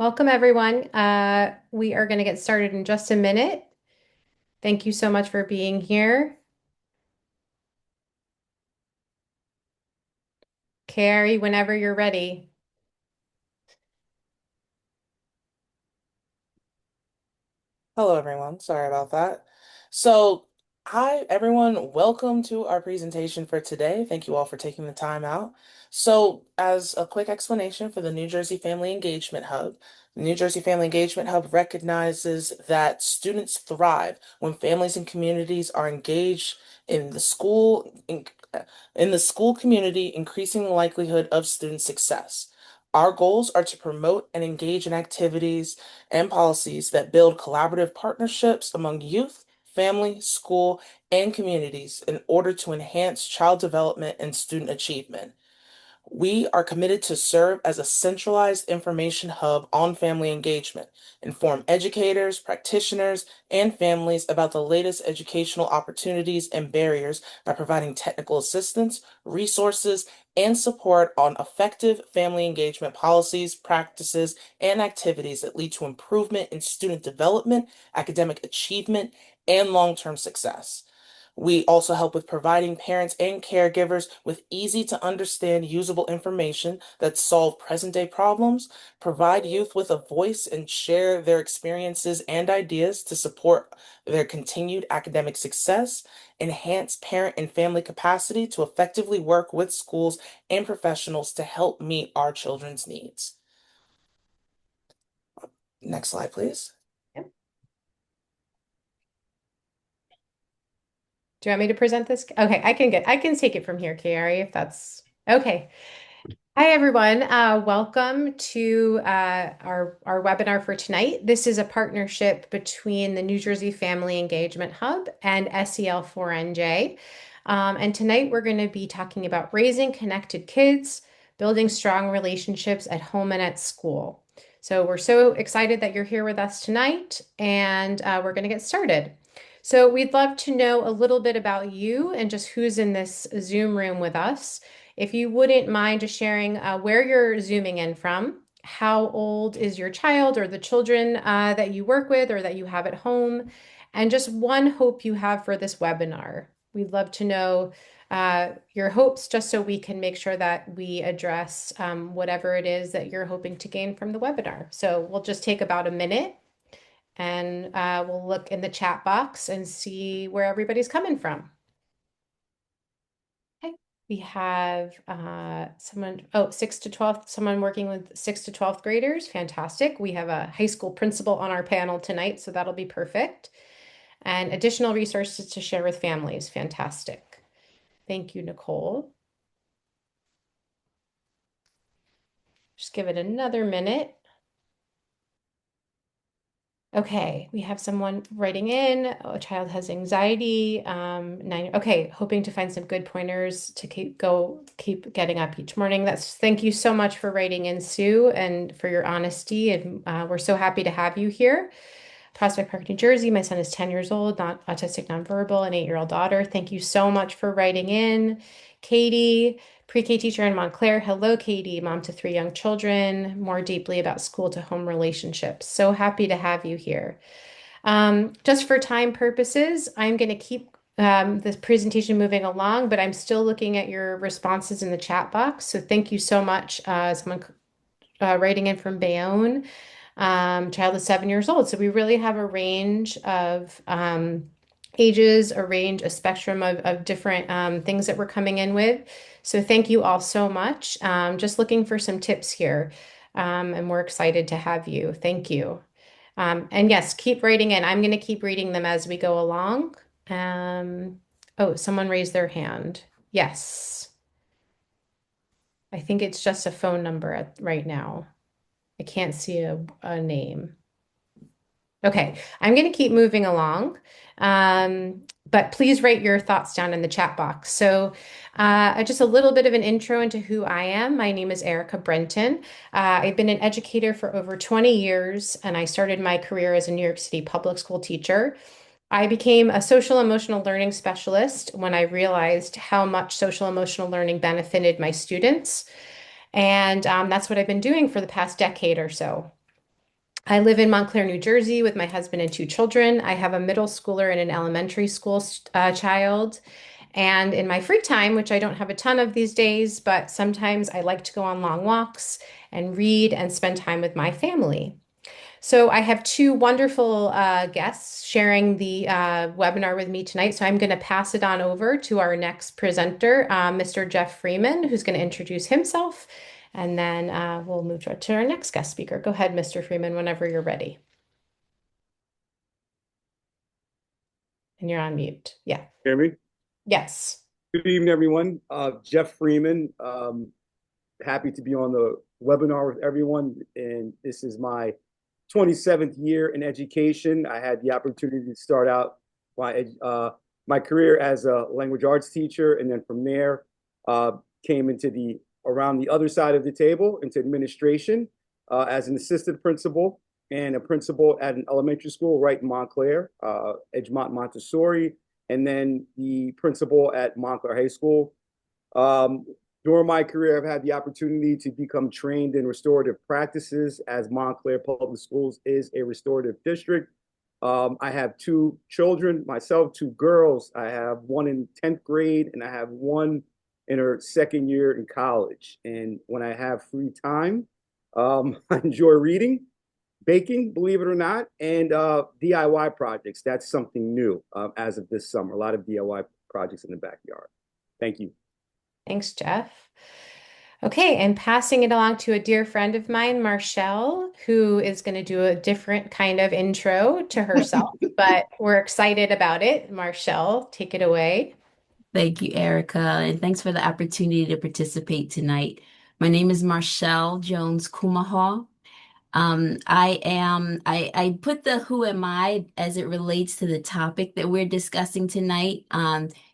Welcome, everyone. We are going to get started in just a minute. Thank you so much for being here. Carrie, whenever you're ready. Hello, everyone. Sorry about that. So, hi, everyone. Welcome to our presentation for today. Thank you all for taking the time out. So, as a quick explanation for the New Jersey Family Engagement Hub, the New Jersey Family Engagement Hub recognizes that students thrive when families and communities are engaged in in the school community, increasing the likelihood of student success. Our goals are to promote and engage in activities and policies that build collaborative partnerships among youth, family, school, and communities in order to enhance child development and student achievement. We are committed to serve as a centralized information hub on family engagement, inform educators, practitioners, and families about the latest educational opportunities and barriers by providing technical assistance, resources, and support on effective family engagement policies, practices, and activities that lead to improvement in student development, academic achievement, and long-term success. We also help with providing parents and caregivers with easy to understand usable information that solve present day problems, provide youth with a voice and share their experiences and ideas to support their continued academic success, enhance parent and family capacity to effectively work with schools and professionals to help meet our children's needs. Next slide, please. Yep. Do you want me to present this? Okay, I can take it from here, Carrie, if that's okay. Hi, everyone. Welcome to our webinar for tonight. This is a partnership between the New Jersey Family Engagement Hub and SEL4NJ. And tonight we're going to be talking about raising connected kids, building strong relationships at home and at school. So we're so excited that you're here with us tonight, and we're going to get started. So we'd love to know a little bit about you and just who's in this Zoom room with us. If you wouldn't mind just sharing where you're Zooming in from, how old is your child or the children that you work with or that you have at home, and just one hope you have for this webinar. We'd love to know your hopes just so we can make sure that we address whatever it is that you're hoping to gain from the webinar. So we'll just take about a minute and we'll look in the chat box and see where everybody's coming from. Okay. We have someone, oh, 6th to 12th, someone working with 6th to 12th graders. Fantastic. We have a high school principal on our panel tonight, so that'll be perfect. And additional resources to share with families. Fantastic. Thank you, Nicole. Just give it another minute. Okay, we have someone writing in. Oh, a child has anxiety. Okay, hoping to find some good pointers to keep getting up each morning. Thank you so much for writing in, Sue, and for your honesty. And we're so happy to have you here. Prospect Park, New Jersey. My son is 10 years old, not autistic, nonverbal, an 8-year-old daughter. Thank you so much for writing in. Katie, pre-K teacher in Montclair. Hello, Katie, mom to 3 young children, more deeply about school to home relationships. So happy to have you here. Just for time purposes, I'm going to keep this presentation moving along, but I'm still looking at your responses in the chat box. So thank you so much. Someone writing in from Bayonne. Child is 7 years old. So we really have a range of ages, a spectrum of different things that we're coming in with. So thank you all so much. Just looking for some tips here. And we're excited to have you. Thank you. And yes, keep writing in. I'm going to keep reading them as we go along. Oh, someone raised their hand. Yes. I think it's just a phone number right now. I can't see a name. Okay, I'm going to keep moving along. But please write your thoughts down in the chat box. So, just a little bit of an intro into who I am. My name is Erica Brenton. I've been an educator for over 20 years, and I started my career as a New York City public school teacher. I became a social emotional learning specialist when I realized how much social emotional learning benefited my students. And that's what I've been doing for the past decade or so. I live in Montclair, New Jersey with my husband and two children. I have a middle schooler and an elementary school child. And in my free time, which I don't have a ton of these days, but sometimes I like to go on long walks and read and spend time with my family. So I have two wonderful guests sharing the webinar with me tonight. So I'm going to pass it on over to our next presenter, Mr. Jeff Freeman, who's going to introduce himself. And then we'll move to our next guest speaker. Go ahead, Mr. Freeman, whenever you're ready. And you're on mute. Yeah. Hear me? Yes. Good evening, everyone. Jeff Freeman. Happy to be on the webinar with everyone. And this is my 27th year in education. I had the opportunity to start out my career as a language arts teacher, and then from there came into around the other side of the table into administration as an assistant principal and a principal at an elementary school right in Montclair, Edgemont Montessori, and then the principal at Montclair High School. During my career, I've had the opportunity to become trained in restorative practices, as Montclair Public Schools is a restorative district. I have two children, myself, two girls. I have one in 10th grade and I have one in her second year in college. And when I have free time, I enjoy reading, baking, believe it or not, and DIY projects. That's something new as of this summer. A lot of DIY projects in the backyard. Thank you. Thanks, Jeff. Okay, and passing it along to a dear friend of mine, Marshall, who is going to do a different kind of intro to herself, but we're excited about it. Marshall, take it away. Thank you, Erica, and thanks for the opportunity to participate tonight. My name is Marshall Jones Kumahaw. I put the who am I as it relates to the topic that we're discussing tonight,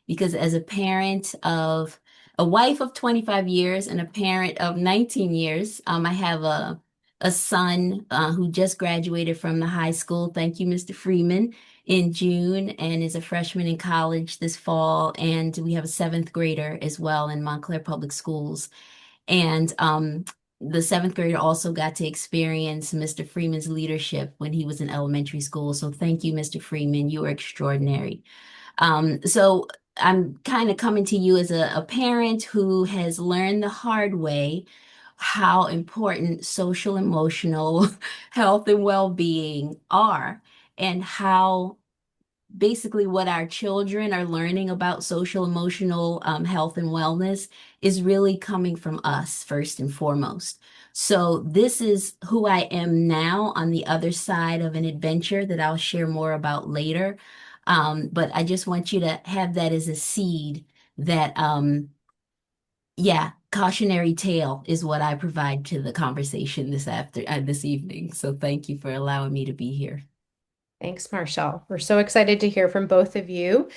because as a parent of a wife of 25 years and a parent of 19 years, I have a son who just graduated from the high school. Thank you, Mr. Freeman, in June, and is a freshman in college this fall. And we have a seventh grader as well in Montclair Public Schools. And the seventh grader also got to experience Mr. Freeman's leadership when he was in elementary school. So thank you, Mr. Freeman. You are extraordinary. So I'm kind of coming to you as a parent who has learned the hard way how important social emotional health and well-being are, and how basically what our children are learning about social emotional health and wellness is really coming from us first and foremost. So this is who I am now on the other side of an adventure that I'll share more about later. But I just want you to have that as a seed that, yeah, cautionary tale is what I provide to the conversation this evening. So thank you for allowing me to be here. Thanks, Marshall. We're so excited to hear from both of you.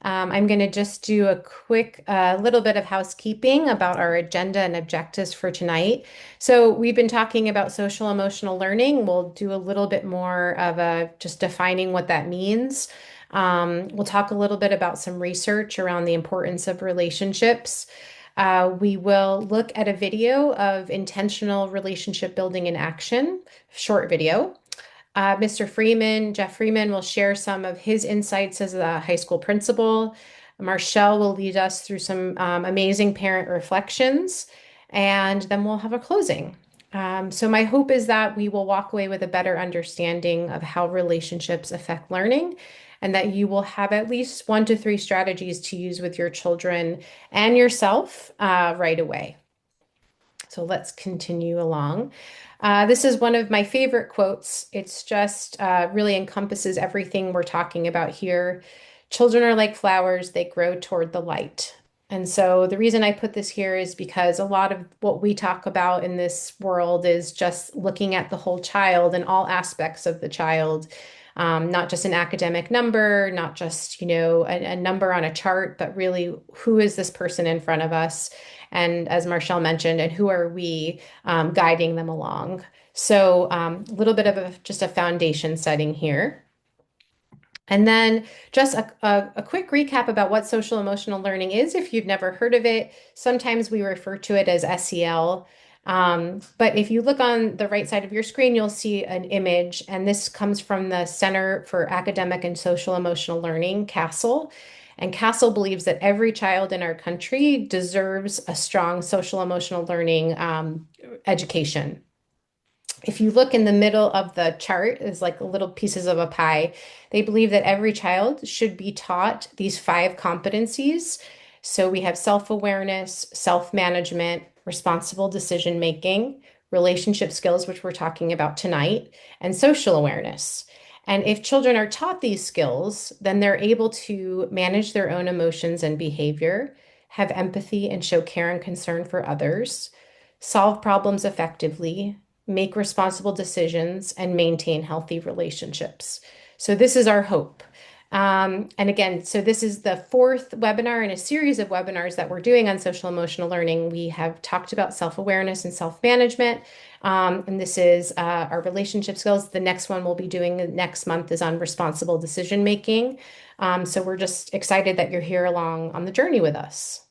I'm going to just do a quick little bit of housekeeping about our agenda and objectives for tonight. So we've been talking about social emotional learning. We'll do a little bit more of just defining what that means. We'll talk a little bit about some research around the importance of relationships. We will look at a video of intentional relationship building in action, short video. Mr. Freeman, Jeff Freeman, will share some of his insights as a high school principal. Marshall will lead us through some amazing parent reflections, and then we'll have a closing. So my hope is that we will walk away with a better understanding of how relationships affect learning, and that you will have at least 1 to 3 strategies to use with your children and yourself right away. So let's continue along. This is one of my favorite quotes. It's just really encompasses everything we're talking about here. Children are like flowers, they grow toward the light. And so the reason I put this here is because a lot of what we talk about in this world is just looking at the whole child and all aspects of the child, not just an academic number, not just, a number on a chart, but really who is this person in front of us? And as Marshall mentioned, and who are we guiding them along? So a little bit of just a foundation setting here. And then just a quick recap about what social emotional learning is if you've never heard of it. Sometimes we refer to it as SEL. But if you look on the right side of your screen, you'll see an image, and this comes from the Center for Academic and Social Emotional Learning, CASEL. And CASEL believes that every child in our country deserves a strong social emotional learning education. If you look in the middle of the chart, is like little pieces of a pie. They believe that every child should be taught these 5 competencies. So we have self-awareness, self-management, responsible decision-making, relationship skills, which we're talking about tonight, and social awareness. And if children are taught these skills, then they're able to manage their own emotions and behavior, have empathy and show care and concern for others, solve problems effectively, make responsible decisions, and maintain healthy relationships. So this is our hope. And again, so this is the 4th webinar in a series of webinars that we're doing on social emotional learning. We have talked about self-awareness and self-management, and this is our relationship skills. The next one we'll be doing next month is on responsible decision making. So we're just excited that you're here along on the journey with us.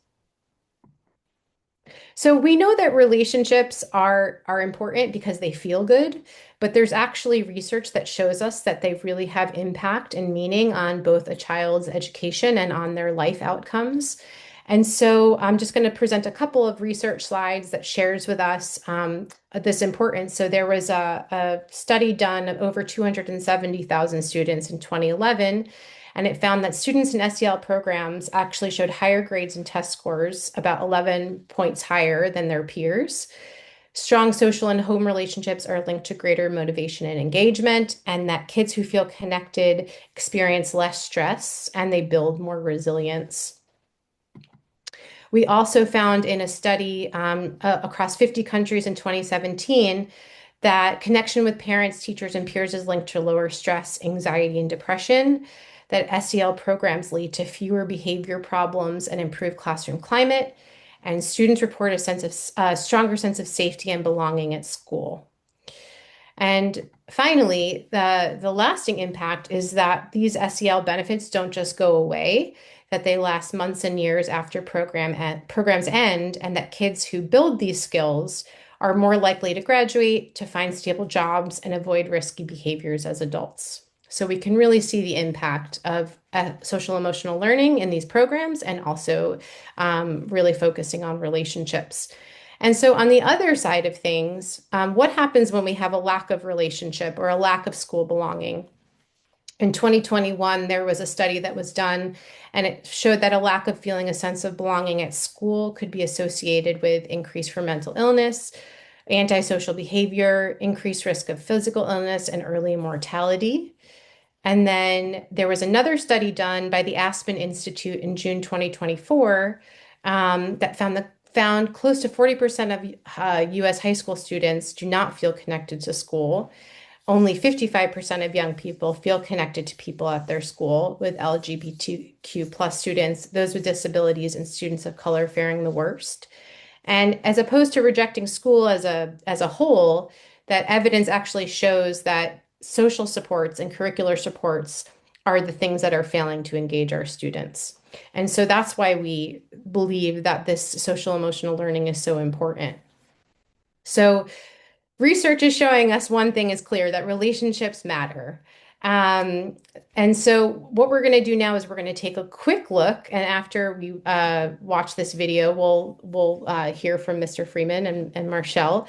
So we know that relationships are important because they feel good, but there's actually research that shows us that they really have impact and meaning on both a child's education and on their life outcomes. And so I'm just going to present a couple of research slides that shares with us this importance. So there was a study done of over 270,000 students in 2011. And it found that students in SEL programs actually showed higher grades and test scores, about 11 points higher than their peers. Strong social and home relationships are linked to greater motivation and engagement, and that kids who feel connected experience less stress and they build more resilience. We also found in a study across 50 countries in 2017 that connection with parents, teachers, and peers is linked to lower stress, anxiety, and depression, that SEL programs lead to fewer behavior problems and improved classroom climate, and students report a stronger sense of safety and belonging at school. And finally, the lasting impact is that these SEL benefits don't just go away, that they last months and years after programs end, and that kids who build these skills are more likely to graduate, to find stable jobs, and avoid risky behaviors as adults. So we can really see the impact of social emotional learning in these programs, and also really focusing on relationships. And so on the other side of things, what happens when we have a lack of relationship or a lack of school belonging? In 2021, there was a study that was done, and it showed that a lack of feeling a sense of belonging at school could be associated with increased for mental illness, antisocial behavior, increased risk of physical illness, and early mortality. And then there was another study done by the Aspen Institute in June 2024 that found close to 40% of US high school students do not feel connected to school. Only 55% of young people feel connected to people at their school, with LGBTQ plus students, those with disabilities, and students of color faring the worst. And as opposed to rejecting school as a whole, that evidence actually shows that social supports and curricular supports are the things that are failing to engage our students. And so that's why we believe that this social emotional learning is so important. So research is showing us one thing is clear, that relationships matter. And so what we're going to do now is we're going to take a quick look, and after we watch this video, we'll hear from Mr. Freeman and Marshall.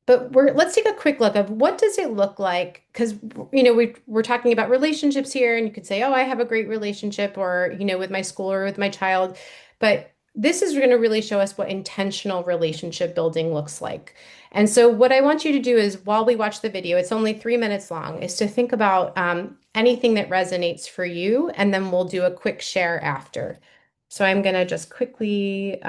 But let's take a quick look of what does it look like, because we're talking about relationships here, and you could say, oh, I have a great relationship, or with my school or with my child, but this is going to really show us what intentional relationship building looks like. And so what I want you to do is, while we watch the video, it's only 3 minutes long, is to think about anything that resonates for you, and then we'll do a quick share after. So I'm going to just quickly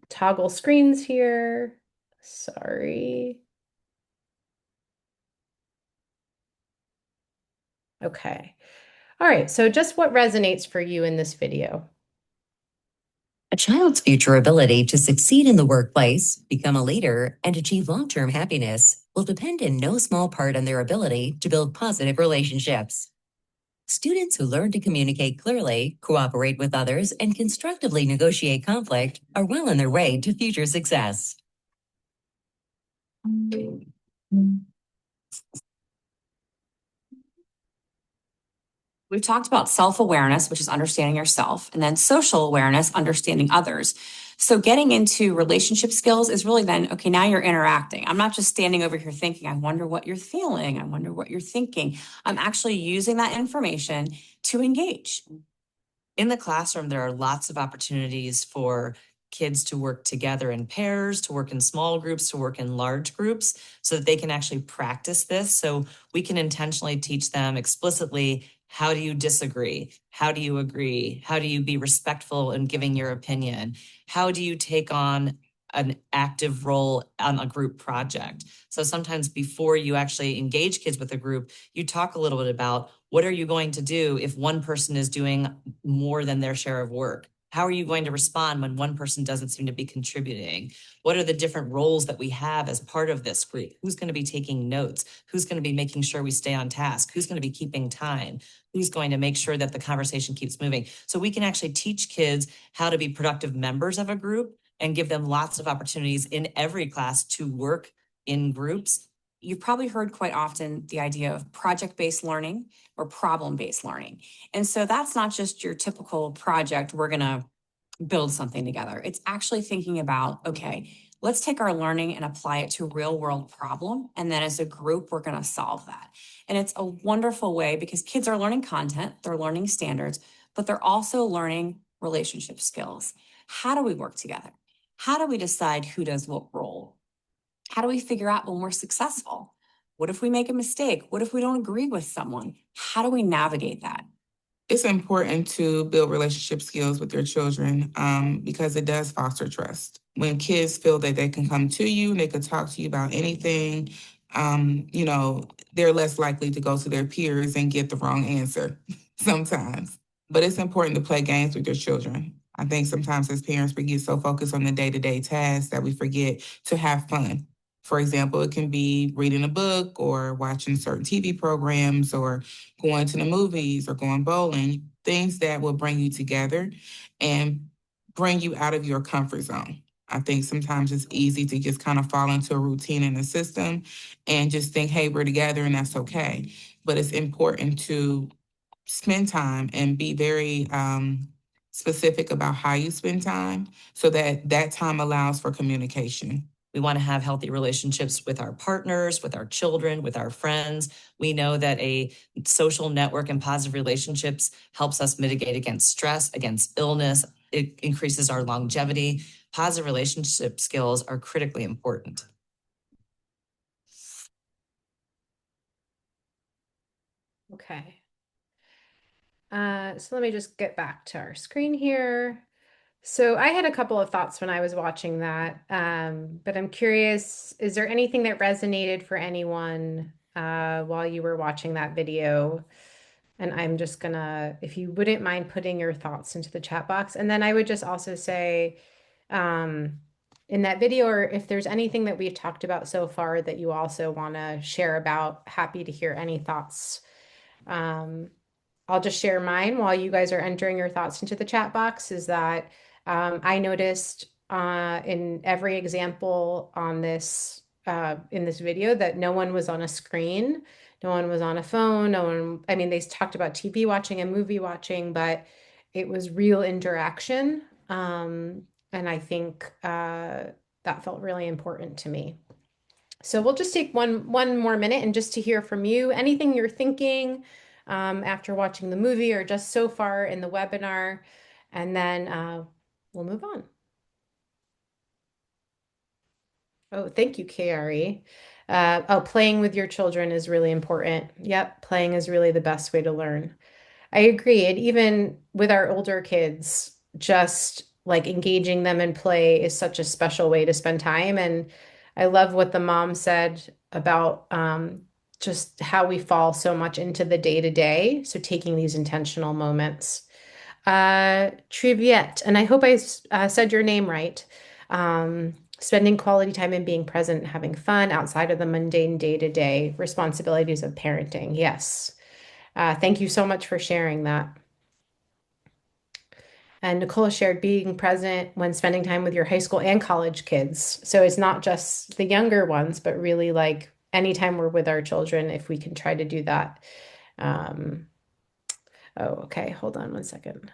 toggle screens here. Sorry. Okay. All right. So just what resonates for you in this video? A child's future ability to succeed in the workplace, become a leader, and achieve long-term happiness will depend in no small part on their ability to build positive relationships. Students who learn to communicate clearly, cooperate with others, and constructively negotiate conflict are well on their way to future success. We've talked about self-awareness, which is understanding yourself, and then social awareness, understanding others. So getting into relationship skills is really then, okay, now you're interacting. I'm not just standing over here thinking, I wonder what you're feeling. I wonder what you're thinking. I'm actually using that information to engage. In the classroom, there are lots of opportunities for kids to work together in pairs, to work in small groups, to work in large groups, so that they can actually practice this. So we can intentionally teach them explicitly, how do you disagree? How do you agree? How do you be respectful in giving your opinion? How do you take on an active role on a group project? So sometimes before you actually engage kids with a group, you talk a little bit about, what are you going to do if one person is doing more than their share of work? How are you going to respond when one person doesn't seem to be contributing? What are the different roles that we have as part of this group? Who's going to be taking notes? Who's going to be making sure we stay on task? Who's going to be keeping time? Who's going to make sure that the conversation keeps moving? So we can actually teach kids how to be productive members of a group and give them lots of opportunities in every class to work in groups. You've probably heard quite often the idea of project-based learning or problem-based learning. And so that's not just your typical project, we're going to build something together. It's actually thinking about, okay, let's take our learning and apply it to a real world problem. And then as a group, we're going to solve that. And it's a wonderful way because kids are learning content, they're learning standards, but they're also learning relationship skills. How do we work together? How do we decide who does what role? How do we figure out when we're successful? What if we make a mistake? What if we don't agree with someone? How do we navigate that? It's important to build relationship skills with your children because it does foster trust. When kids feel that they can come to you and they can talk to you about anything, they're less likely to go to their peers and get the wrong answer sometimes. But it's important to play games with your children. I think sometimes as parents, we get so focused on the day-to-day tasks that we forget to have fun. For example, it can be reading a book or watching certain TV programs or going to the movies or going bowling, things that will bring you together and bring you out of your comfort zone. I think sometimes it's easy to just kind of fall into a routine in the system and just think, hey, we're together and that's okay. But it's important to spend time and be very specific about how you spend time so that that time allows for communication. We want to have healthy relationships with our partners, with our children, with our friends. We know that a social network and positive relationships helps us mitigate against stress, against illness. It increases our longevity. Positive relationship skills are critically important. Okay. So let me just get back to our screen here. So I had a couple of thoughts when I was watching that, but I'm curious, is there anything that resonated for anyone while you were watching that video? And I'm just gonna, if you wouldn't mind putting your thoughts into the chat box. And then I would just also say, in that video, or if there's anything that we've talked about so far that you also want to share about, happy to hear any thoughts. I'll just share mine while you guys are entering your thoughts into the chat box, is that I noticed in every example on this in this video that no one was on a screen, no one was on a phone, no one, I mean, they talked about TV watching and movie watching, but it was real interaction. And I think that felt really important to me. So we'll just take one more minute and just to hear from you, anything you're thinking after watching the movie or just so far in the webinar, and then we'll move on. Oh, thank you, KRE. Oh, playing with your children is really important. Yep, playing is really the best way to learn. I agree. And even with our older kids, just like engaging them in play is such a special way to spend time. And I love what the mom said about just how we fall so much into the day to day. So taking these intentional moments. Triviette, and I hope I said your name right. Spending quality time and being present, having fun outside of the mundane day-to-day responsibilities of parenting. Yes. Thank you so much for sharing that. And Nicole shared being present when spending time with your high school and college kids. So it's not just the younger ones, but really like anytime we're with our children, if we can try to do that. Um, oh, okay. Hold on one second.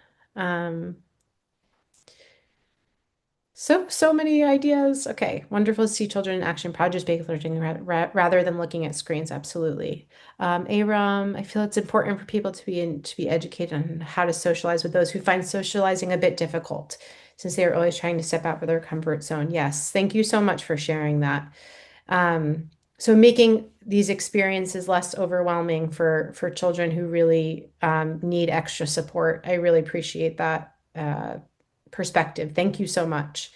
So many ideas. Okay, wonderful to see children in action, project-based learning rather than looking at screens. Absolutely. Aram, I feel it's important for people to be educated on how to socialize with those who find socializing a bit difficult, since they are always trying to step out of their comfort zone. Yes, thank you so much for sharing that. So making these experiences less overwhelming for children who really need extra support. I really appreciate that perspective. Thank you so much.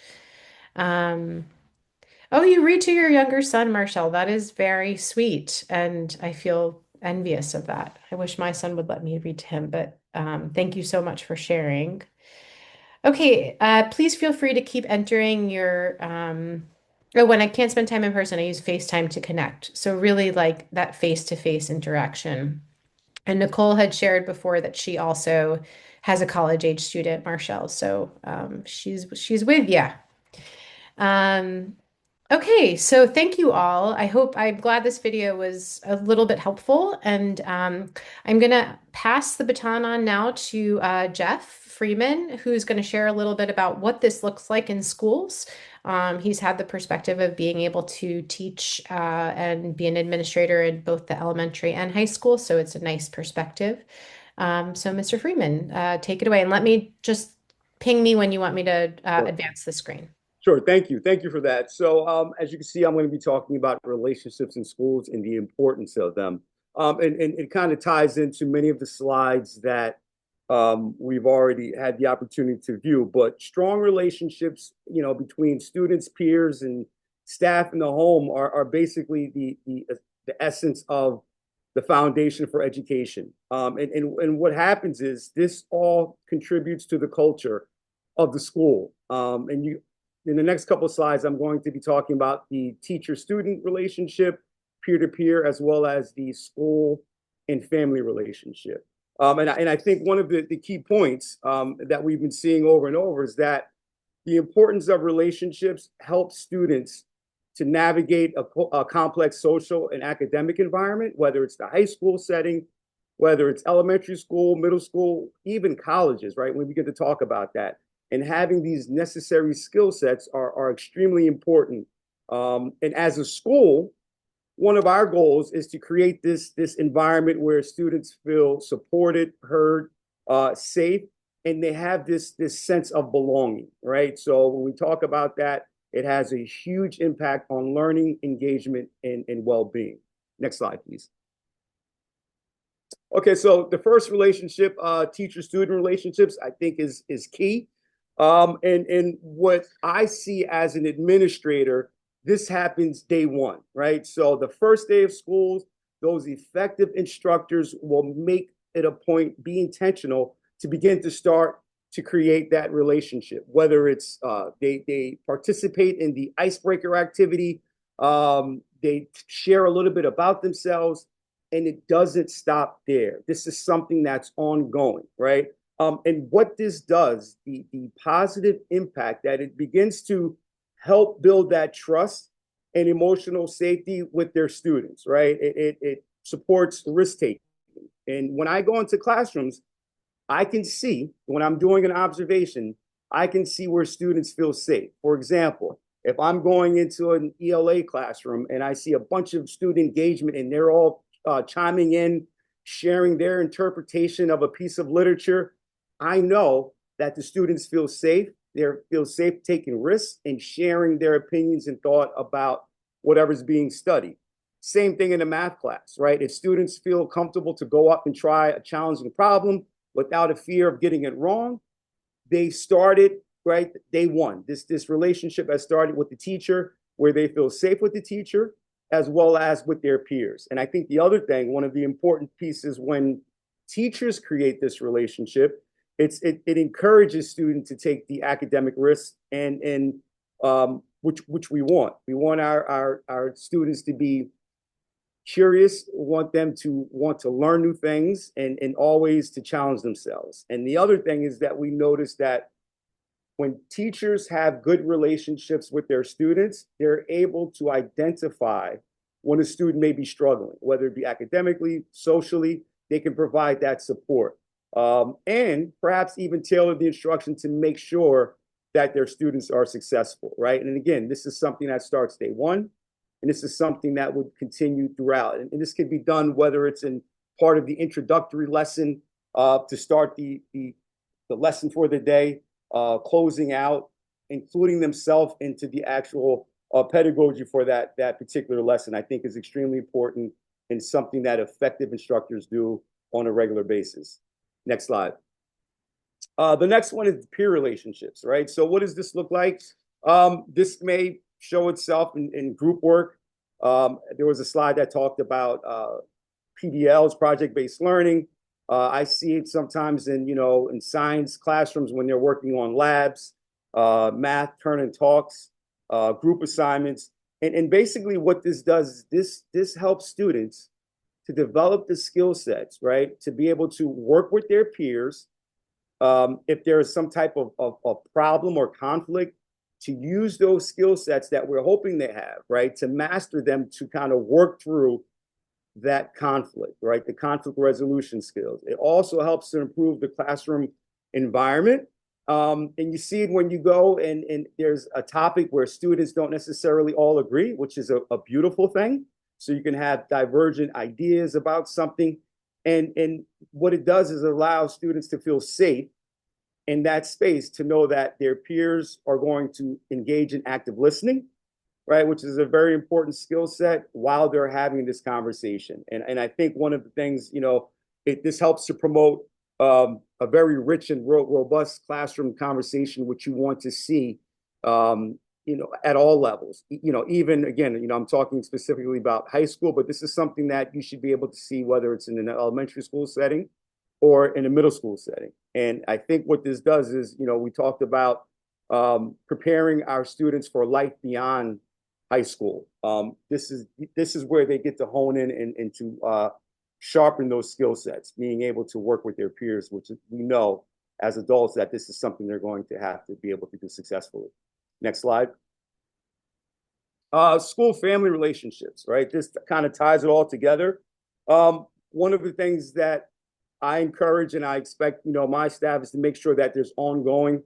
Oh, you read to your younger son, Marshall. That is very sweet, and I feel envious of that. I wish my son would let me read to him, but thank you so much for sharing. Okay, please feel free to keep entering your oh, when I can't spend time in person, I use FaceTime to connect. So really like that face-to-face interaction. And Nicole had shared before that she also has a college age student, Marshall. So she's with you. Okay, so thank you all. I'm glad this video was a little bit helpful, and I'm gonna pass the baton on now to Jeff Freeman, who's going to share a little bit about what this looks like in schools. He's had the perspective of being able to teach and be an administrator in both the elementary and high school, so it's a nice perspective. So Mr. Freeman, take it away, and let me just ping me when you want me to advance the screen. Sure. Thank you. Thank you for that. So as you can see, I'm going to be talking about relationships in schools and the importance of them. And it kind of ties into many of the slides that we've already had the opportunity to view. But strong relationships, between students, peers, and staff in the home are basically the essence of the foundation for education. And what happens is this all contributes to the culture of the school. In the next couple of slides, I'm going to be talking about the teacher-student relationship, peer-to-peer, as well as the school and family relationship. And I think one of the key points that we've been seeing over and over is that the importance of relationships helps students to navigate a complex social and academic environment, whether it's the high school setting, whether it's elementary school, middle school, even colleges, right? When we get to talk about that. And having these necessary skill sets are extremely important. And as a school, one of our goals is to create this environment where students feel supported, heard, safe, and they have this sense of belonging, right? So when we talk about that, it has a huge impact on learning, engagement, and well-being. Next slide, please. Okay, so the first relationship, teacher-student relationships, I think is key. And what I see as an administrator, this happens day one, right? So the first day of schools, those effective instructors will make it a point, be intentional to begin to start to create that relationship, whether it's they participate in the icebreaker activity, they share a little bit about themselves, and it doesn't stop there. This is something that's ongoing, right? And what this does, the positive impact that it begins to help build that trust and emotional safety with their students, right? It supports risk-taking. And when I go into classrooms, I can see, when I'm doing an observation, I can see where students feel safe. For example, if I'm going into an ELA classroom and I see a bunch of student engagement and they're all chiming in, sharing their interpretation of a piece of literature, I know that the students feel safe. They feel safe taking risks and sharing their opinions and thought about whatever's being studied. Same thing in a math class, right? If students feel comfortable to go up and try a challenging problem without a fear of getting it wrong, they started, right, day one. This relationship has started with the teacher, where they feel safe with the teacher as well as with their peers. And I think the other thing, one of the important pieces when teachers create this relationship, it encourages students to take the academic risks and which we want. We want our students to be curious, want them to want to learn new things and always to challenge themselves. And the other thing is that we notice that when teachers have good relationships with their students, they're able to identify when a student may be struggling, whether it be academically, socially, they can provide that support. And perhaps even tailor the instruction to make sure that their students are successful, right? And again, this is something that starts day one, and this is something that would continue throughout. And this can be done whether it's in part of the introductory lesson to start the lesson for the day, closing out, including themselves into the actual pedagogy for that particular lesson, I think is extremely important and something that effective instructors do on a regular basis. Next slide. The next one is peer relationships, right? So what does this look like? This may show itself in group work. There was a slide that talked about PBLs, project-based learning. I see it sometimes in science classrooms when they're working on labs, math, turn and talks, group assignments. And basically what this does is this helps students to develop the skill sets, right? To be able to work with their peers. If there is some type of problem or conflict, to use those skill sets that we're hoping they have, right? To master them, to kind of work through that conflict, right? The conflict resolution skills. It also helps to improve the classroom environment. And you see it when you go and there's a topic where students don't necessarily all agree, which is a beautiful thing. So you can have divergent ideas about something. And what it does is allow students to feel safe in that space, to know that their peers are going to engage in active listening, right? Which is a very important skill set while they're having this conversation. And I think one of the things, this helps to promote a very rich and robust classroom conversation, which you want to see, at all levels. Even again, I'm talking specifically about high school, but this is something that you should be able to see whether it's in an elementary school setting or in a middle school setting. And I think what this does is, we talked about preparing our students for life beyond high school. This is where they get to hone in and to sharpen those skill sets, being able to work with their peers, which we know as adults that this is something they're going to have to be able to do successfully. Next slide. School family relationships, right? This kind of ties it all together. One of the things that I encourage and I expect, my staff is to make sure that there's ongoing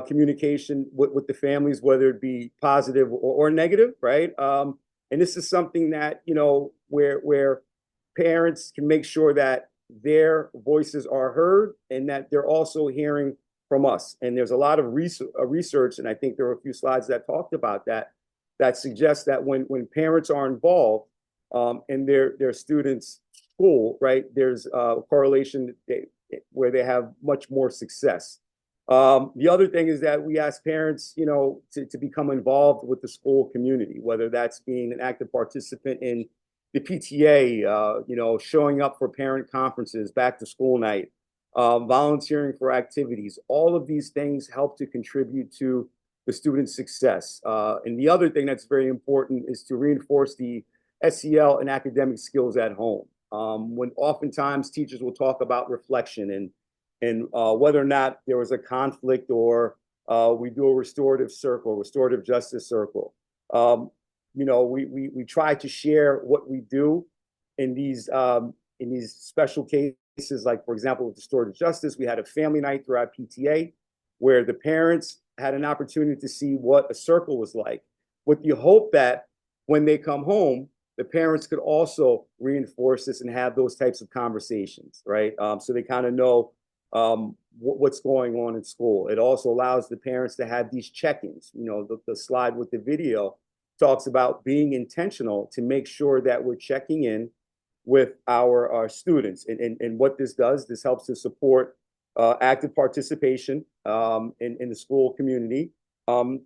communication with the families, whether it be positive or negative, right? And this is something that, where parents can make sure that their voices are heard and that they're also hearing from us. And there's a lot of research, and I think there are a few slides that talked about that suggests that when parents are involved in their students' school, right, there's a correlation where they have much more success. The other thing is that we ask parents, to become involved with the school community, whether that's being an active participant in the PTA, showing up for parent conferences, back to school night, volunteering for activities. All of these things help to contribute to the student's success. And the other thing that's very important is to reinforce the SEL and academic skills at home. When oftentimes teachers will talk about reflection and whether or not there was a conflict or we do a restorative circle, restorative justice circle. We try to share what we do in these special cases, like for example, with restorative justice, we had a family night through our PTA where the parents had an opportunity to see what a circle was like, with the hope that when they come home, the parents could also reinforce this and have those types of conversations, right? So they kind of know what's going on in school. It also allows the parents to have these check-ins. The slide with the video talks about being intentional to make sure that we're checking in with our students. And what this does, this helps to support active participation in the school community, and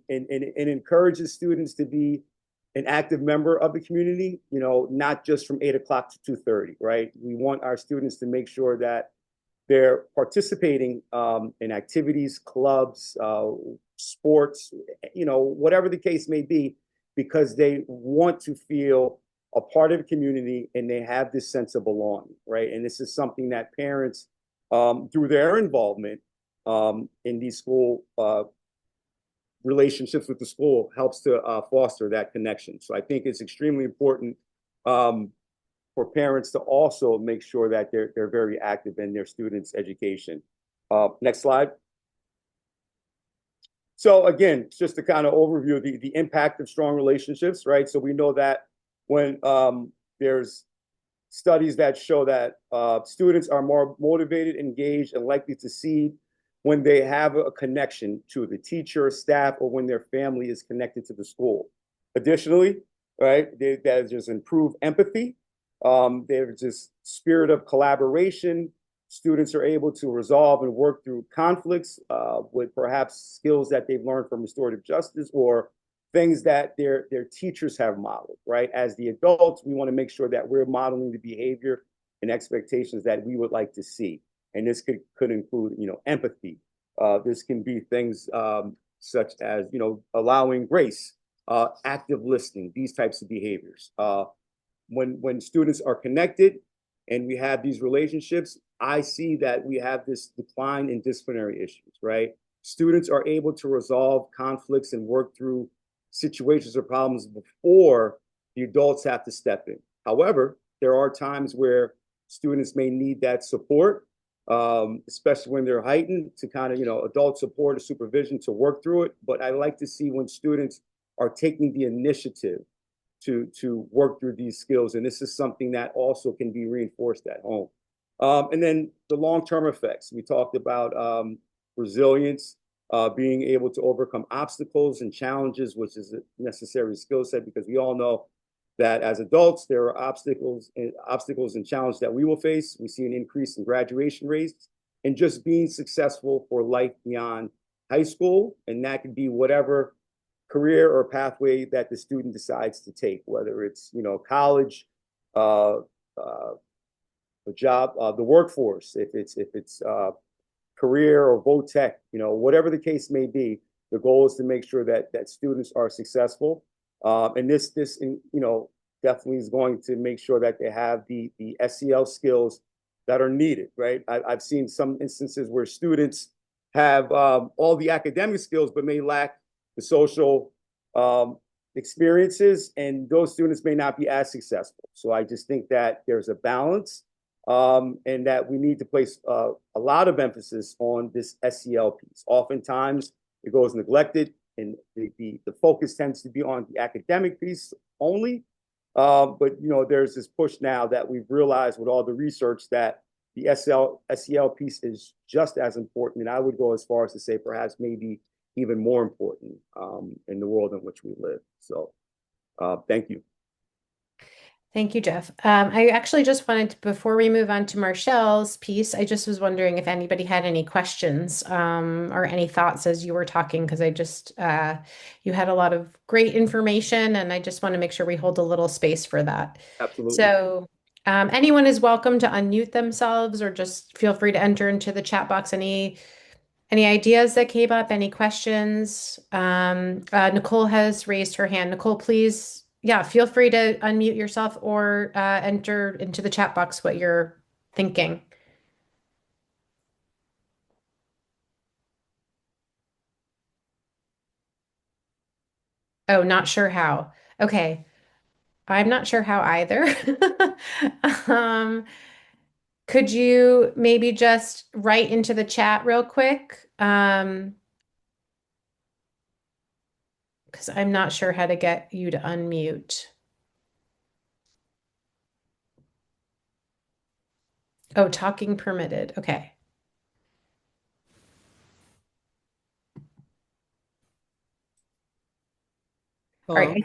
encourages students to be an active member of the community, not just from 8 o'clock to 2:30, right? We want our students to make sure that they're participating in activities, clubs, sports, whatever the case may be, because they want to feel a part of the community and they have this sense of belonging, right? And this is something that parents, through their involvement in these school relationships with the school, helps to foster that connection. So I think it's extremely important for parents to also make sure that they're very active in their students' education. Next slide. So again, just to kind of overview the impact of strong relationships, right? So we know that when there's studies that show that students are more motivated, engaged, and likely to succeed when they have a connection to the teacher, staff, or when their family is connected to the school. Additionally, right, there's just improved empathy. There's just spirit of collaboration. Students are able to resolve and work through conflicts with perhaps skills that they've learned from restorative justice or things that their teachers have modeled, right? As the adults, we want to make sure that we're modeling the behavior and expectations that we would like to see. And this could include, empathy. This can be things such as, allowing grace, active listening, these types of behaviors. When students are connected and we have these relationships, I see that we have this decline in disciplinary issues, right? Students are able to resolve conflicts and work through situations or problems before the adults have to step in. However, there are times where students may need that support, especially when they're heightened, to kind of, adult support or supervision to work through it. But I like to see when students are taking the initiative to work through these skills. And this is something that also can be reinforced at home. And then the long-term effects. We talked about resilience, being able to overcome obstacles and challenges, which is a necessary skill set, because we all know that as adults, there are obstacles and challenges that we will face. We see an increase in graduation rates and just being successful for life beyond high school. And that could be whatever career or pathway that the student decides to take, whether it's, college, a job, the workforce, if it's career or vo-tech, whatever the case may be. The goal is to make sure that students are successful. And this definitely is going to make sure that they have the SEL skills that are needed, right? I've seen some instances where students have all the academic skills, but may lack the social experiences, and those students may not be as successful. So I just think that there's a balance, and that we need to place a lot of emphasis on this SEL piece. Oftentimes it goes neglected, and the focus tends to be on the academic piece only. But there's this push now that we've realized with all the research that the SEL piece is just as important, and I would go as far as to say perhaps maybe even more important in the world in which we live. So thank you. Thank you, Jeff. I actually just wanted to, before we move on to Marcelle's piece, I just was wondering if anybody had any questions or any thoughts as you were talking, because you had a lot of great information, and I just want to make sure we hold a little space for that. Absolutely. So anyone is welcome to unmute themselves, or just feel free to enter into the chat box any ideas that came up, any questions. Nicole has raised her hand. Nicole, please. Yeah, feel free to unmute yourself or enter into the chat box what you're thinking. Oh, not sure how. Okay. I'm not sure how either. Could you maybe just write into the chat real quick? Because I'm not sure how to get you to unmute. Oh, talking permitted. Okay. All right.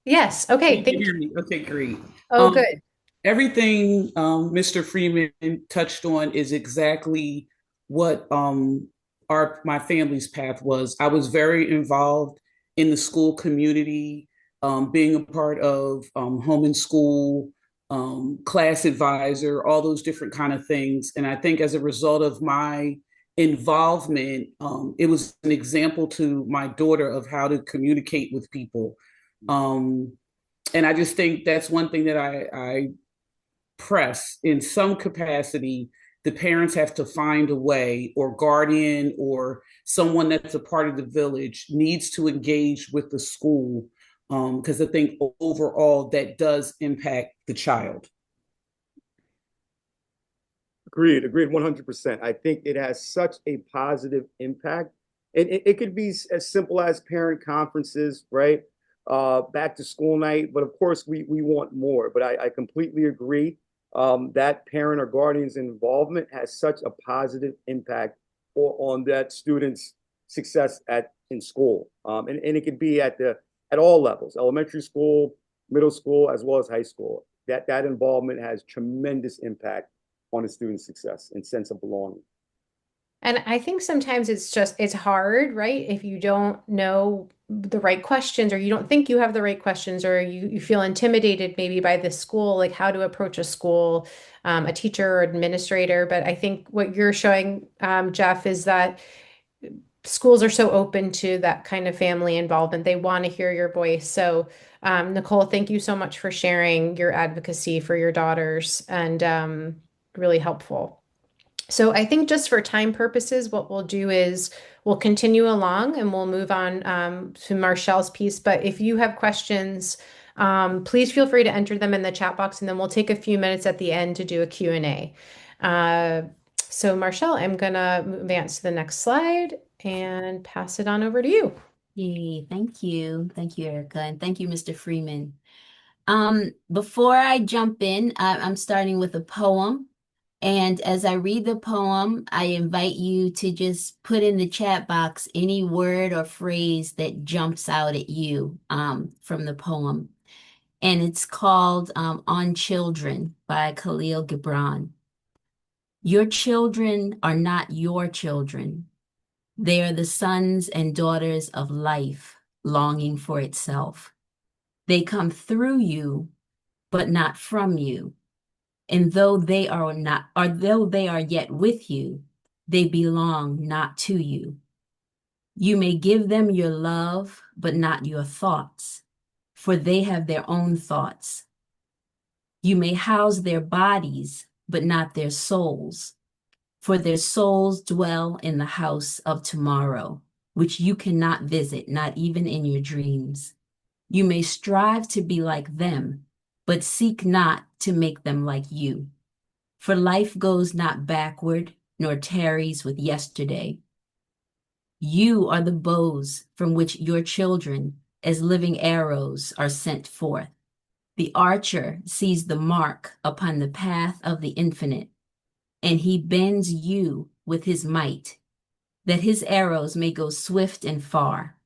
Yes. Okay. Can you hear me? Okay, great. Oh, good. Everything Mr. Freeman touched on is exactly what my family's path was. I was very involved in the school community, being a part of home and school, class advisor, all those different kind of things. And I think as a result of my involvement, it was an example to my daughter of how to communicate with people. And I just think that's one thing that I press in some capacity. The parents have to find a way, or guardian or someone that's a part of the village needs to engage with the school, because I think overall that does impact the child. Agreed, 100%. I think it has such a positive impact. And it could be as simple as parent conferences, right? Back to school night. But of course, we want more. But I completely agree that parent or guardian's involvement has such a positive impact on that student's success in school. And it could be at all levels, elementary school, middle school, as well as high school. That involvement has tremendous impact on a student's success and sense of belonging. And I think sometimes it's hard, right? If you don't know the right questions, or you don't think you have the right questions, or you feel intimidated maybe by the school, like how to approach a school, a teacher or administrator. But I think what you're showing, Jeff, is that schools are so open to that kind of family involvement. They want to hear your voice. So, Nicole, thank you so much for sharing your advocacy for your daughters, and really helpful. So I think just for time purposes, what we'll do is we'll continue along and we'll move on to Marcel's piece. But if you have questions, please feel free to enter them in the chat box, and then we'll take a few minutes at the end to do a Q&A. So Marcel, I'm gonna advance to the next slide and pass it on over to you. Yay, thank you. Thank you, Erica, and thank you, Mr. Freeman. Before I jump in, I'm starting with a poem. And as I read the poem, I invite you to just put in the chat box any word or phrase that jumps out at you from the poem. And it's called On Children by Khalil Gibran. Your children are not your children. They are the sons and daughters of life longing for itself. They come through you, but not from you. And though they are yet with you, they belong not to you. You may give them your love, but not your thoughts, for they have their own thoughts. You may house their bodies, but not their souls, for their souls dwell in the house of tomorrow, which you cannot visit, not even in your dreams. You may strive to be like them, but seek not to make them like you. For life goes not backward, nor tarries with yesterday. You are the bows from which your children, as living arrows, are sent forth. The archer sees the mark upon the path of the infinite, and he bends you with his might, that his arrows may go swift and far.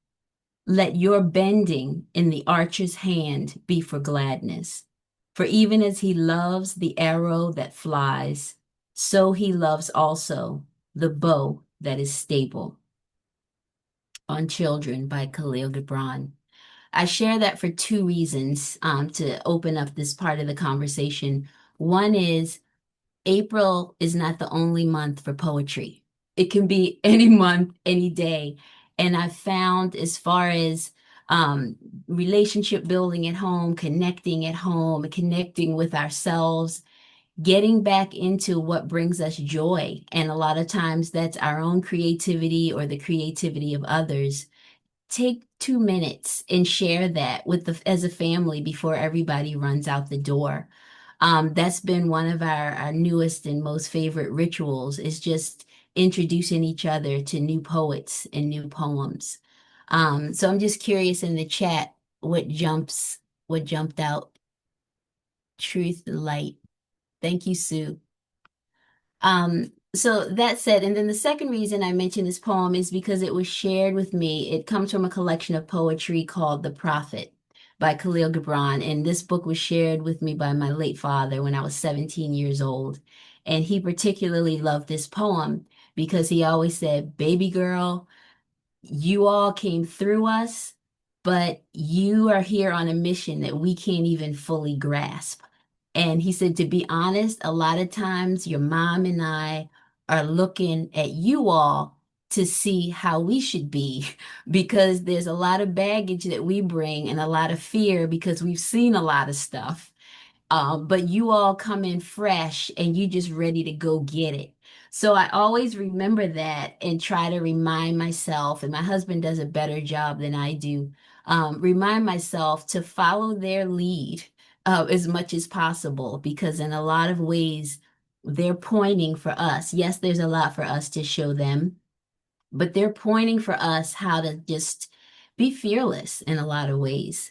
Let your bending in the archer's hand be for gladness. For even as he loves the arrow that flies, so he loves also the bow that is stable. On Children by Khalil Gibran. I share that for two reasons to open up this part of the conversation. One is April is not the only month for poetry. It can be any month, any day. And I've found, as far as relationship building at home, connecting with ourselves, getting back into what brings us joy. And a lot of times that's our own creativity or the creativity of others. Take 2 minutes and share that as a family before everybody runs out the door. That's been one of our newest and most favorite rituals, is just introducing each other to new poets and new poems. So I'm just curious in the chat what jumped out. Truth and light. Thank you, Sue. So that said, and then the second reason I mentioned this poem is because it was shared with me. It comes from a collection of poetry called The Prophet by Khalil Gibran. And this book was shared with me by my late father when I was 17 years old. And he particularly loved this poem because he always said, baby girl, you all came through us, but you are here on a mission that we can't even fully grasp. And he said, to be honest, a lot of times your mom and I are looking at you all to see how we should be because there's a lot of baggage that we bring and a lot of fear because we've seen a lot of stuff. But you all come in fresh and you just ready to go get it. So I always remember that and try to remind myself, and my husband does a better job than I do, remind myself to follow their lead as much as possible because in a lot of ways, they're pointing for us. Yes, there's a lot for us to show them, but they're pointing for us how to just be fearless in a lot of ways.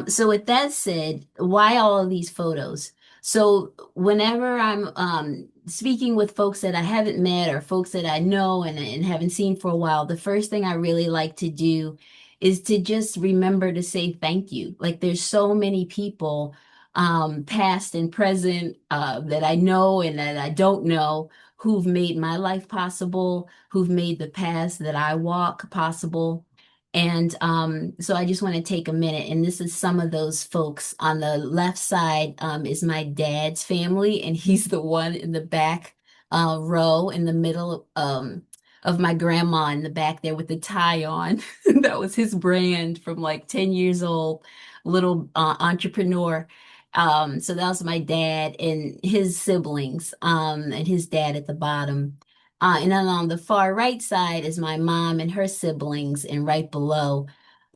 So with that said, why all of these photos? So whenever I'm speaking with folks that I haven't met or folks that I know and haven't seen for a while, the first thing I really like to do is to just remember to say thank you. Like there's so many people, past and present, that I know and that I don't know who've made my life possible, who've made the paths that I walk possible. And so I just want to take a minute, and this is some of those folks. On the left side is my dad's family, and he's the one in the back row in the middle of my grandma in the back there with the tie on. That was his brand from like 10 years old, little entrepreneur. So that was my dad and his siblings, and his dad at the bottom. And then on the far right side is my mom and her siblings, and right below.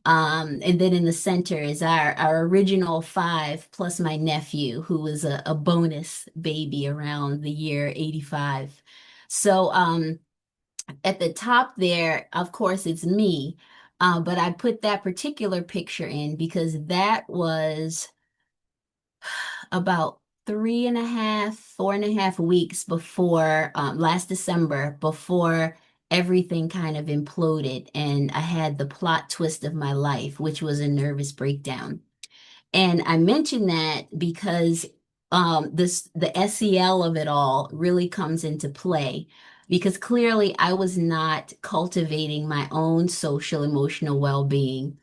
And then in the center is our original five plus my nephew, who was a bonus baby around the year 85. So at the top there, of course, it's me. But I put that particular picture in because that was about 3.5, 4.5 weeks before last December, before everything kind of imploded, and I had the plot twist of my life, which was a nervous breakdown. And I mention that because the SEL of it all really comes into play because clearly I was not cultivating my own social emotional well-being.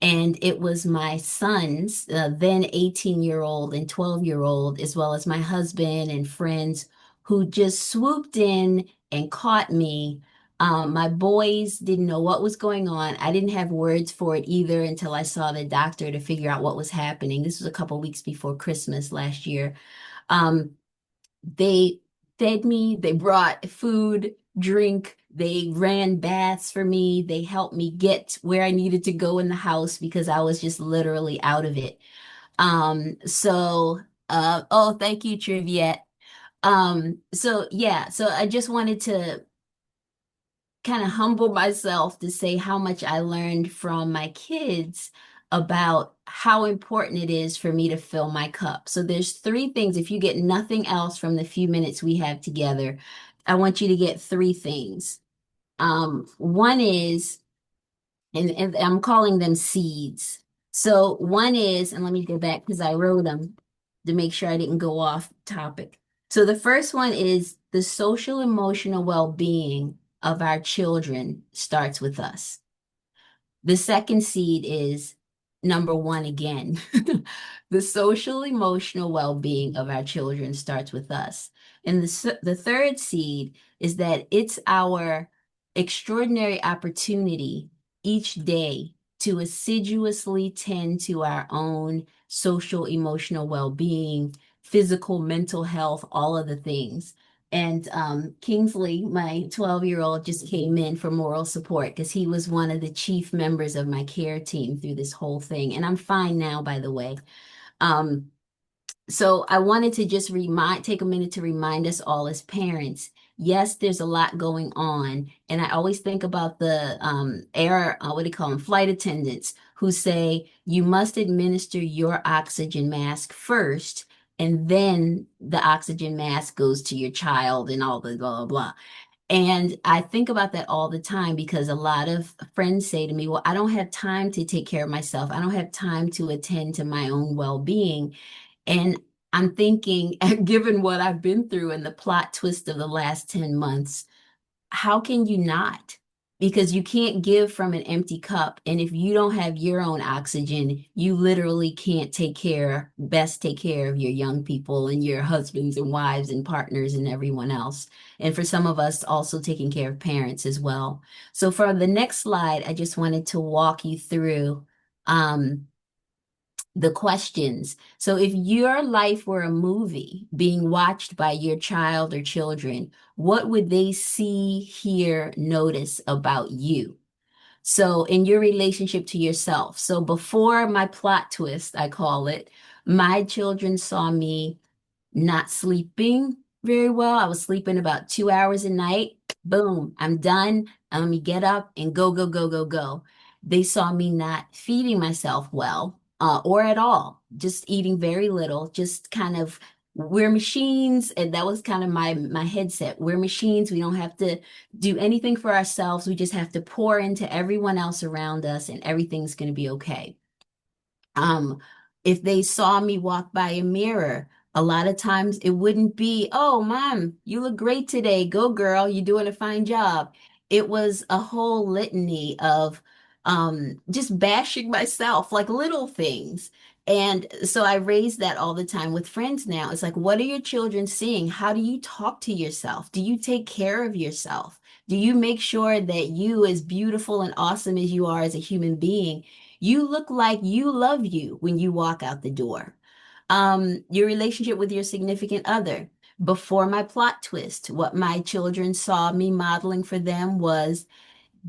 And it was my sons, then 18-year-old and 12-year-old, as well as my husband and friends who just swooped in and caught me. My boys didn't know what was going on. I didn't have words for it either until I saw the doctor to figure out what was happening. This was a couple weeks before Christmas last year. They fed me, they brought food, drink, they ran baths for me, they helped me get where I needed to go in the house because I was just literally out of it. Oh, thank you, Triviette. So yeah, so I just wanted to kind of humble myself to say how much I learned from my kids about how important it is for me to fill my cup. So there's three things. If you get nothing else from the few minutes we have together, I want you to get three things. One is, and I'm calling them seeds. So one is, and let me go back because I wrote them to make sure I didn't go off topic. So the first one is the social emotional well-being of our children starts with us. The second seed is number one again. The social emotional well-being of our children starts with us. And the third seed is that it's our extraordinary opportunity each day to assiduously tend to our own social emotional well-being, physical, mental health, all of the things. And Kingsley, my 12-year-old, just came in for moral support because he was one of the chief members of my care team through this whole thing. And I'm fine now, by the way. So I wanted to just take a minute to remind us all as parents, yes, there's a lot going on. And I always think about the what do you call them, flight attendants who say, you must administer your oxygen mask first, and then the oxygen mask goes to your child and all the blah, blah, blah. And I think about that all the time because a lot of friends say to me, well, I don't have time to take care of myself. I don't have time to attend to my own well-being. And I'm thinking, given what I've been through and the plot twist of the last 10 months, how can you not? because you can't give from an empty cup. And if you don't have your own oxygen, you literally can't best take care of your young people and your husbands and wives and partners and everyone else. And for some of us, also taking care of parents as well. So for the next slide, I just wanted to walk you through the questions. So if your life were a movie being watched by your child or children, what would they see, hear, notice about you? So in your relationship to yourself. So before my plot twist, I call it, my children saw me not sleeping very well. I was sleeping about 2 hours a night. Boom, I'm done. Let me get up and go, go, go, go, go. They saw me not feeding myself well, or at all, just eating very little, just kind of we're machines. And that was kind of my headset. We're machines. We don't have to do anything for ourselves. We just have to pour into everyone else around us and everything's going to be okay. Um, if they saw me walk by a mirror, a lot of times it wouldn't be, oh, mom, you look great today. Go, girl, you're doing a fine job. It was a whole litany of just bashing myself, like little things. And so I raise that all the time with friends now. It's like, what are your children seeing? How do you talk to yourself? Do you take care of yourself? Do you make sure that you, as beautiful and awesome as you are as a human being, you look like you love you when you walk out the door? Your relationship with your significant other. Before my plot twist, what my children saw me modeling for them was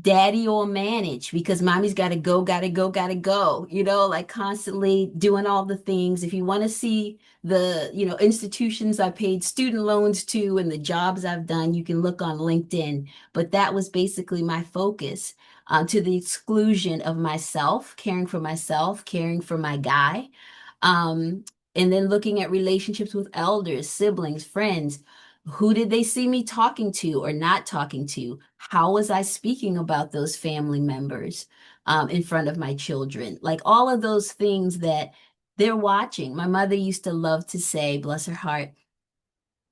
daddy will manage because mommy's got to go, got to go, got to go, like constantly doing all the things. If you want to see the, institutions I paid student loans to and the jobs I've done, you can look on LinkedIn. But that was basically my focus, to the exclusion of myself, caring for my guy. Um, and then looking at relationships with elders, siblings, friends. Who did they see me talking to or not talking to? How was I speaking about those family members in front of my children? Like all of those things that they're watching. My mother used to love to say, bless her heart,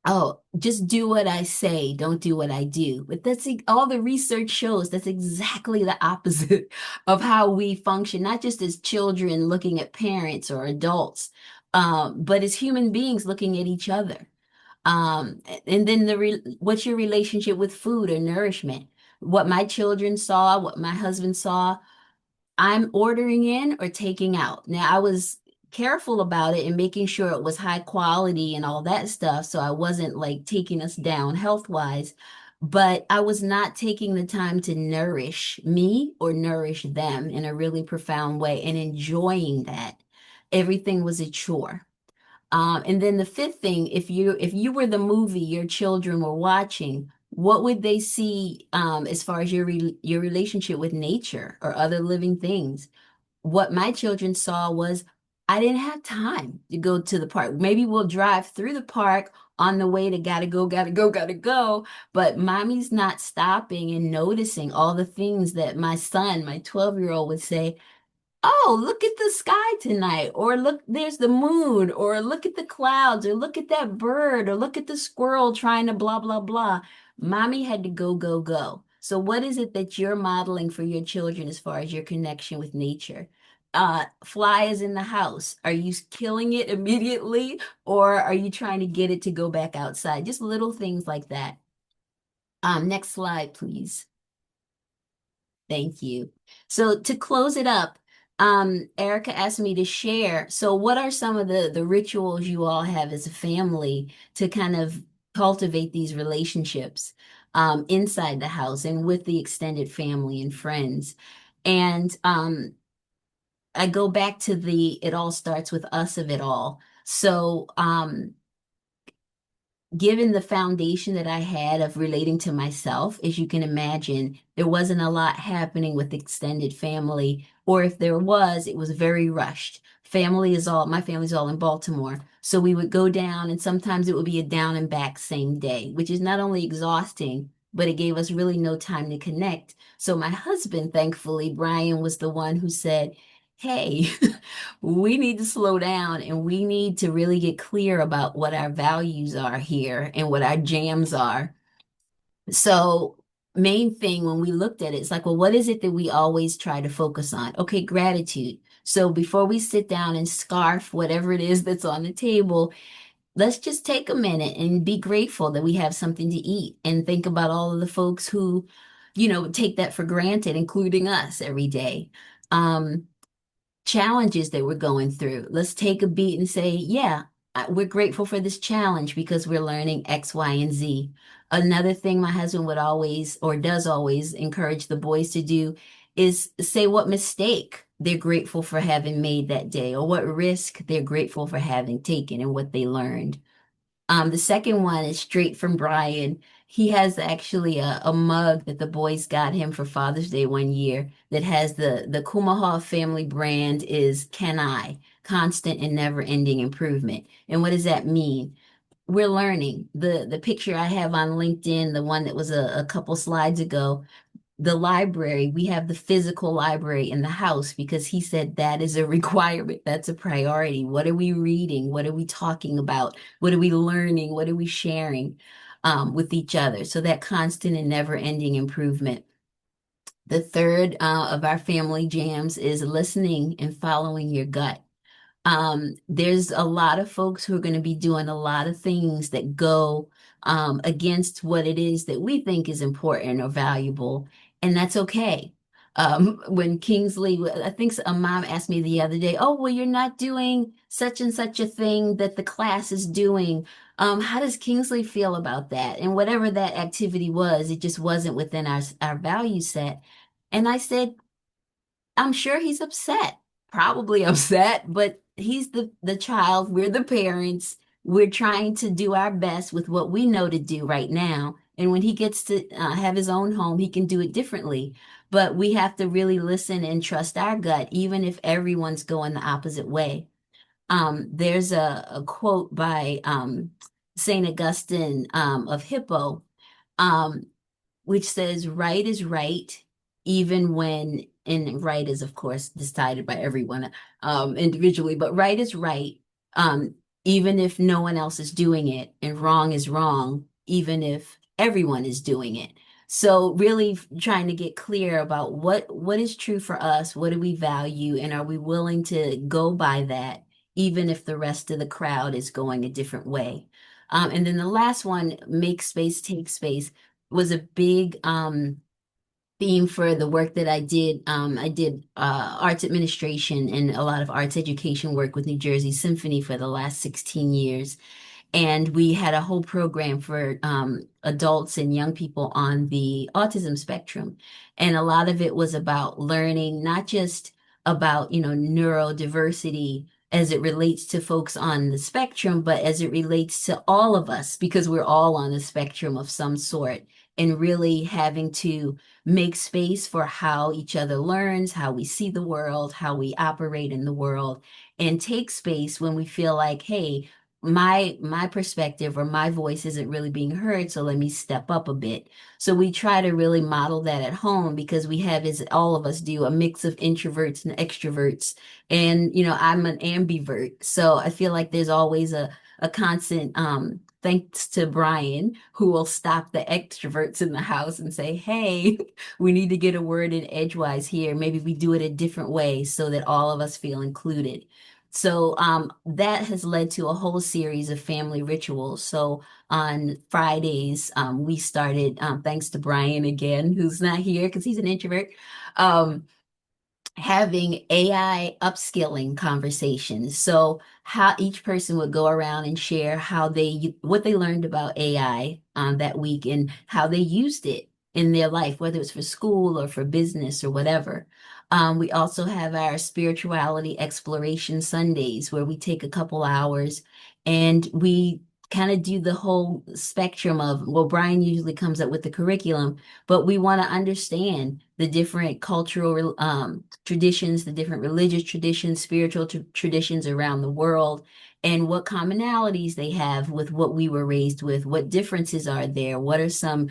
oh, just do what I say, don't do what I do. But all the research shows that's exactly the opposite of how we function, not just as children looking at parents or adults, but as human beings looking at each other. And then what's your relationship with food or nourishment? What my children saw, what my husband saw, I'm ordering in or taking out. Now, I was careful about it and making sure it was high quality and all that stuff. So I wasn't like taking us down health wise, but I was not taking the time to nourish me or nourish them in a really profound way and enjoying that. Everything was a chore. And then the fifth thing, if you were the movie your children were watching, what would they see as far as your relationship with nature or other living things? What my children saw was I didn't have time to go to the park. Maybe we'll drive through the park on the way to gotta go, gotta go, gotta go. But mommy's not stopping and noticing all the things that my son, my 12-year-old, would say, oh, look at the sky tonight, or look, there's the moon, or look at the clouds, or look at that bird, or look at the squirrel trying to blah, blah, blah. Mommy had to go, go, go. So, what is it that you're modeling for your children as far as your connection with nature? Fly is in the house. Are you killing it immediately, or are you trying to get it to go back outside? Just little things like that. Next slide, please. Thank you. So to close it up, Erica asked me to share. So what are some of the rituals you all have as a family to kind of cultivate these relationships inside the house and with the extended family and friends? And I go back to it all starts with us of it all. So given the foundation that I had of relating to myself, as you can imagine, there wasn't a lot happening with extended family, or if there was, it was very rushed. My family's all in Baltimore. So we would go down, and sometimes it would be a down and back same day, which is not only exhausting, but it gave us really no time to connect. So my husband, thankfully, Brian, was the one who said, hey, we need to slow down and we need to really get clear about what our values are here and what our jams are. So main thing when we looked at it, it's like, well, what is it that we always try to focus on? Okay, gratitude. So before we sit down and scarf whatever it is that's on the table, let's just take a minute and be grateful that we have something to eat and think about all of the folks who, take that for granted, including us every day. Um, Challenges that we're going through. Let's take a beat and say, yeah, we're grateful for this challenge because we're learning X, Y, and Z. Another thing my husband would always, or does always, encourage the boys to do is say what mistake they're grateful for having made that day, or what risk they're grateful for having taken and what they learned. The second one is straight from Brian. He has actually a mug that the boys got him for Father's Day one year that has the Kumaha family brand is Can I, constant and never ending improvement. And what does that mean? We're learning. The picture I have on LinkedIn, the one that was a couple slides ago, the library, we have the physical library in the house because he said that is a requirement. That's a priority. What are we reading? What are we talking about? What are we learning? What are we sharing with each other? So that constant and never ending improvement. The third of our family jams is listening and following your gut. There's a lot of folks who are going to be doing a lot of things that go against what it is that we think is important or valuable, and that's okay. When Kingsley, I think a mom asked me the other day, "Oh, well, you're not doing such and such a thing that the class is doing. How does Kingsley feel about that?" And whatever that activity was, it just wasn't within our value set. And I said, I'm sure he's upset, probably upset, but he's the child, we're the parents. We're trying to do our best with what we know to do right now. And when he gets to have his own home, he can do it differently. But we have to really listen and trust our gut, even if everyone's going the opposite way. There's a quote by Saint Augustine of Hippo. Um, which says right is right, even when, and right is, of course, decided by everyone individually, but right is right, um, even if no one else is doing it, and wrong is wrong, even if everyone is doing it. So really trying to get clear about what is true for us, what do we value, and are we willing to go by that, even if the rest of the crowd is going a different way. And then the last one, make space, take space, was a big theme for the work that I did. I did arts administration and a lot of arts education work with New Jersey Symphony for the last 16 years. And we had a whole program for adults and young people on the autism spectrum. And a lot of it was about learning, not just about, neurodiversity as it relates to folks on the spectrum, but as it relates to all of us, because we're all on the spectrum of some sort, and really having to make space for how each other learns, how we see the world, how we operate in the world, and take space when we feel like, hey, my perspective or my voice isn't really being heard, so let me step up a bit. So we try to really model that at home because we have, as all of us do, a mix of introverts and extroverts. And I'm an ambivert, so I feel like there's always a constant thanks to Brian, who will stop the extroverts in the house and say, hey, we need to get a word in edgewise here. Maybe we do it a different way so that all of us feel included. So that has led to a whole series of family rituals. So on Fridays, we started, thanks to Brian again, who's not here because he's an introvert, having AI upskilling conversations. So how each person would go around and share what they learned about AI that week and how they used it in their life, whether it's for school or for business or whatever. We also have our spirituality exploration Sundays where we take a couple hours and we kind of do the whole spectrum of, well, Brian usually comes up with the curriculum, but we want to understand the different cultural traditions, the different religious traditions, spiritual traditions around the world, and what commonalities they have with what we were raised with, what differences are there, what are some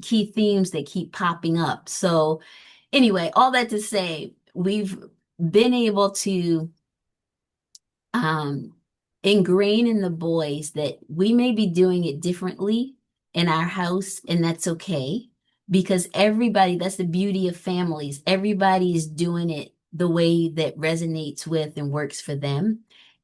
key themes that keep popping up. So anyway, all that to say, we've been able to ingrain in the boys that we may be doing it differently in our house, and that's okay. because everybody, that's the beauty of families. Everybody is doing it the way that resonates with and works for them.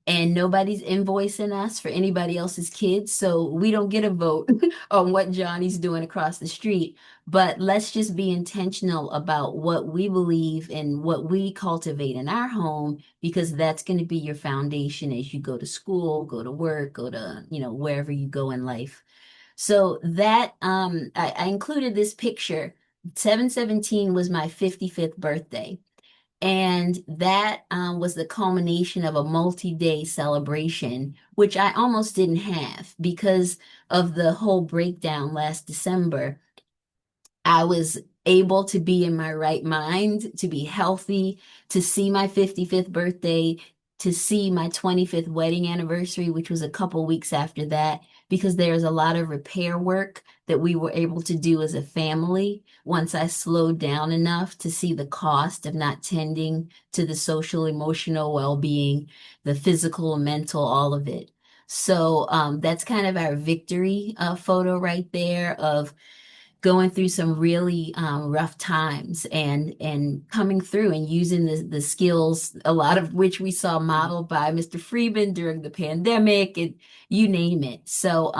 And nobody's invoicing us for anybody else's kids. So we don't get a vote on what Johnny's doing across the street. But let's just be intentional about what we believe and what we cultivate in our home, because that's going to be your foundation as you go to school, go to work, go to, wherever you go in life. So that I included this picture. 7/17 was my 55th birthday. And that was the culmination of a multi-day celebration, which I almost didn't have because of the whole breakdown last December. I was able to be in my right mind, to be healthy, to see my 55th birthday, to see my 25th wedding anniversary, which was a couple weeks after that, because there's a lot of repair work that we were able to do as a family once I slowed down enough to see the cost of not tending to the social, emotional well-being, the physical, mental, all of it. So that's kind of our victory photo right there of going through some really rough times and coming through and using the skills, a lot of which we saw modeled by Mr. Freeman during the pandemic, and you name it. So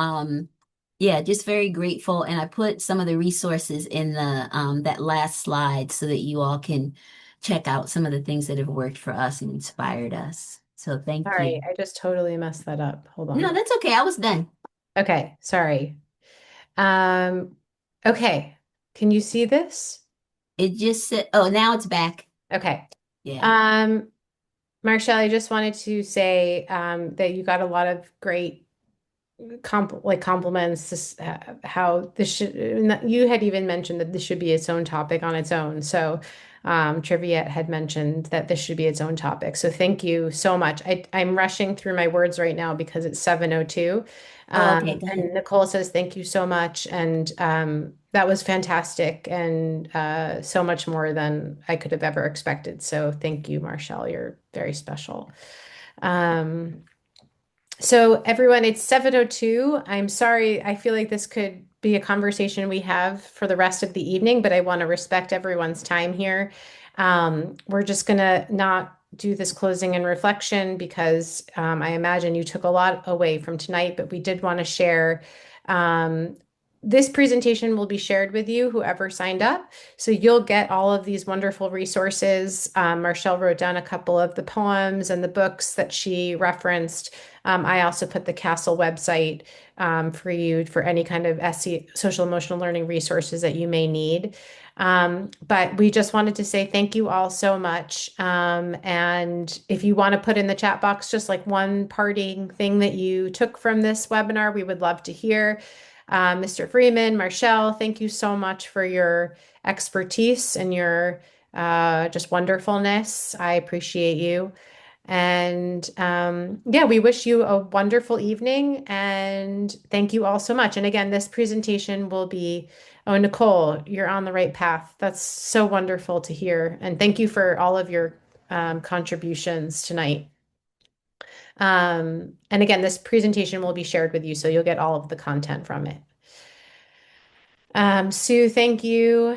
yeah, just very grateful. And I put some of the resources in the that last slide so that you all can check out some of the things that have worked for us and inspired us. So thank Sorry, you. I just totally messed that up. Hold No, on. that's okay. I was done. Okay, sorry. Um, okay. Can you see this? It just said, oh, now it's back. Okay. Yeah. Marshall, I just wanted to say that you got a lot of great compliments. How this should, you had even mentioned that this should be its own topic on its own. So Triviette had mentioned that this should be its own topic. So thank you so much. I'm rushing through my words right now because it's 7:02. Oh, okay, go ahead. And Nicole says thank you so much. And that was fantastic and so much more than I could have ever expected. So thank you, Marshall. You're very special. So everyone, it's 7:02. I'm sorry. I feel like this could be a conversation we have for the rest of the evening, but I want to respect everyone's time here. We're just gonna not do this closing and reflection because I imagine you took a lot away from tonight, but we did want to share. This presentation will be shared with you, whoever signed up. So you'll get all of these wonderful resources. Marshall wrote down a couple of the poems and the books that she referenced. I also put the Castle website for you for any kind of SE, social emotional learning resources that you may need. But we just wanted to say thank you all so much. And if you want to put in the chat box just like one parting thing that you took from this webinar, we would love to hear. Mr. Freeman, Marshall, thank you so much for your expertise and your just wonderfulness. I appreciate you. And yeah, we wish you a wonderful evening and thank you all so much. And again, this presentation will be, oh, Nicole, you're on the right path. That's so wonderful to hear. And thank you for all of your contributions tonight. And again, this presentation will be shared with you, so you'll get all of the content from it. Sue, thank you.